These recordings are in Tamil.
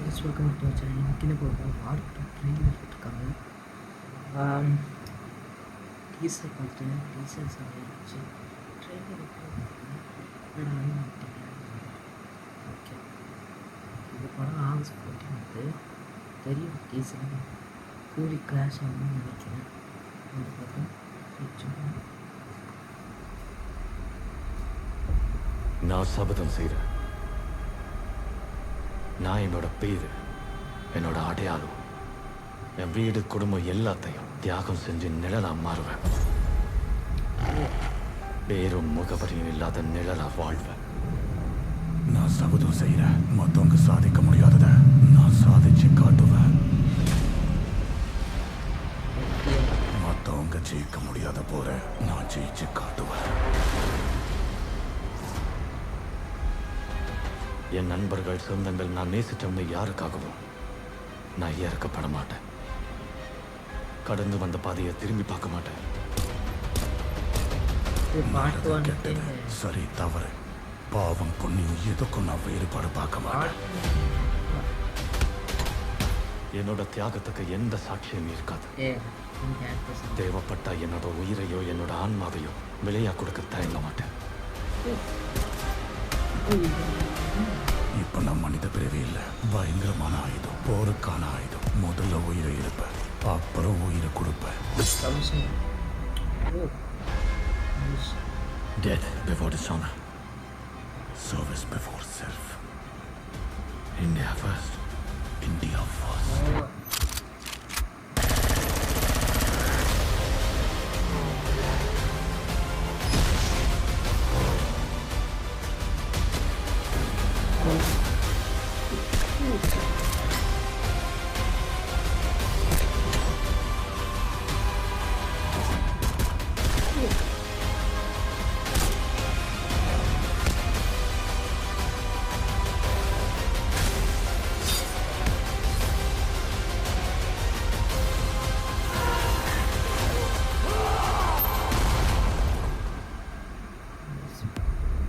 Welcome to channel. இன்னைக்கு போகிறோம் வார்டு ட்ரெயிலர் இருக்காங்க. டீசர் பார்த்துட்டேன். டீசர் சாப்பிடுச்சு ட்ரெயிலர் ஓகே. இது படம் ஆகஸ்ட் 14 தெரியும். டீசர் கூலி கிளாஷ் ஆகணும்னு நினைக்கிறேன். அது பார்த்தா நான் சபதம் செய்கிறேன். நான் என்னோட பேரு, என்னோட அடையாளம், என் வீடு, குடும்பம் எல்லாத்தையும் தியாகம் செஞ்சு நிழலா மாறுவேன். பேரும் முகவரியும் இல்லாத நிழலா வாழ்வேன். நான் சபதம் செய்கிறேன். மற்றவங்க சாதிக்க முடியாததை நான் சாதிச்சு காட்டுவேன். மற்றவங்க ஜெயிக்க முடியாத போற நான் ஜெயிச்சு காட்டுவேன். என் நண்பர்கள், சொந்தங்கள், நான் நேசிச்சவங்க யாருக்காகவும் நான் இறக்கப்பட மாட்டேன். கடந்து வந்த பாதையை திரும்பி பார்க்க மாட்டேன். சரி தவறு, பாவம் புண்ணியம் எதுக்கும் நான் வேறுபாடு பார்க்க மாட்டேன். என்னோட தியாகத்துக்கு எந்த சாட்சியும் இருக்காது. தேவைப்பட்டா என்னோட உயிரையோ என்னோட ஆன்மாவையோ விலையா கொடுக்க தயங்க மாட்டேன். இப்ப நான் மனித பிறவி இல்லை, பயங்கரமான ஆயுதம், போருக்கான ஆயுதம். முதல்ல உயிரை இருப்பேன், அப்புறம் உயிரை கொடுப்பேன். Death before dishonor. Service before self. India first. India first.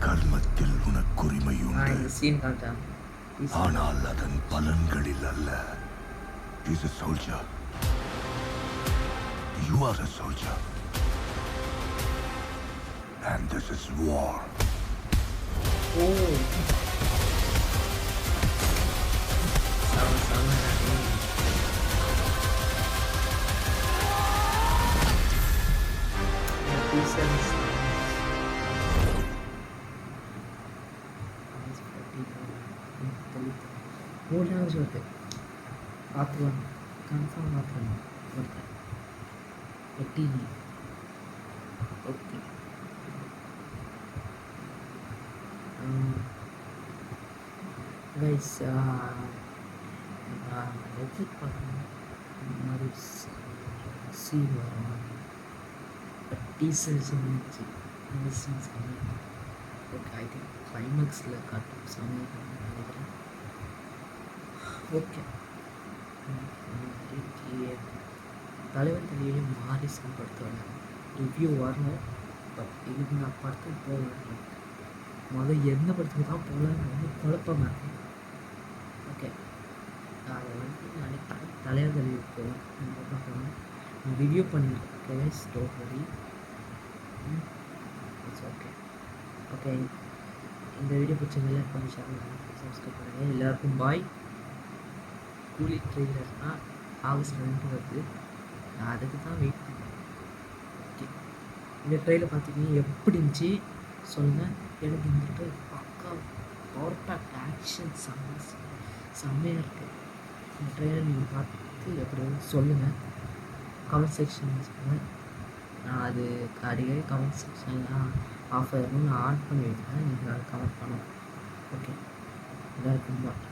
கர்மத்தில் உனக்குரிமை உண்டு, ஆனால் அதன் பலன்களில் அல்ல. He's a soldier. You are a soldier. And this is war. மூணாவது வருது, பார்த்துருவாங்க, கன்ஃபார்ம் பார்த்துருவாங்க. ஒருத்தர் டிவி ஓகே. கைஸ் எதிர்பார்க்கணும் இந்த மாதிரி சி வரும். டீசர்ஸ் இருந்துச்சு, இந்த சீன்ஸ் ஓகே. ஐ திங்க் கிளைமேக்ஸில் காட்டும் சமயம் நினைக்கிறேன். ஓகே. தலைவர் தலையிலே மாரிசன் படத்தோட ரிவ்யூ வரணும். பட் இதுக்கு நான் படத்துக்கு போகலாம். எந்த படத்துக்கு தான் போகலான்னு வந்து குழப்பமாக இருக்கேன். ஓகே, அதை வந்து நினைக்கிறேன் தலைவர் தலைவர் போகலாம். நான் ரிவ்யூ பண்ணியிருக்கேன். Story it's okay. ஓகே, இந்த வீடியோ பிடிச்சவங்க கொஞ்சம் ஷேர் பண்ணுங்கள், சப்ஸ்கிரைப் பண்ணுங்கள். எல்லாருக்கும் பாய். கூலி ட்ரெயிலர்னால் ஆகஸ்ட் 2 வருது. நான் அதுக்கு தான் வெயிட் பண்ணேன். ஓகே, இந்த ட்ரெயிலர் பார்த்திங்கன்னா எப்படி இருந்துச்சு சொல்லுங்கள். எனக்கு இந்த ட்ரெயில் பக்கா பவர் பேக் ஆக்ஷன் செம்மையாக இருக்குது. இந்த ட்ரெயிலர் நீங்கள் பார்த்து எப்படி சொல்லுங்கள், கமெண்ட் செக்ஷன் சொல்லுங்கள். நான் அது அடிக்கடி கமெண்ட் செக்ஷன்லாம் ஆஃப் ஆகிடும், நான் ஆன் பண்ணி வைக்கிறேன். நீங்கள் அதை கமெண்ட் பண்ணணும். ஓகே, எல்லாருக்கும் பாய்.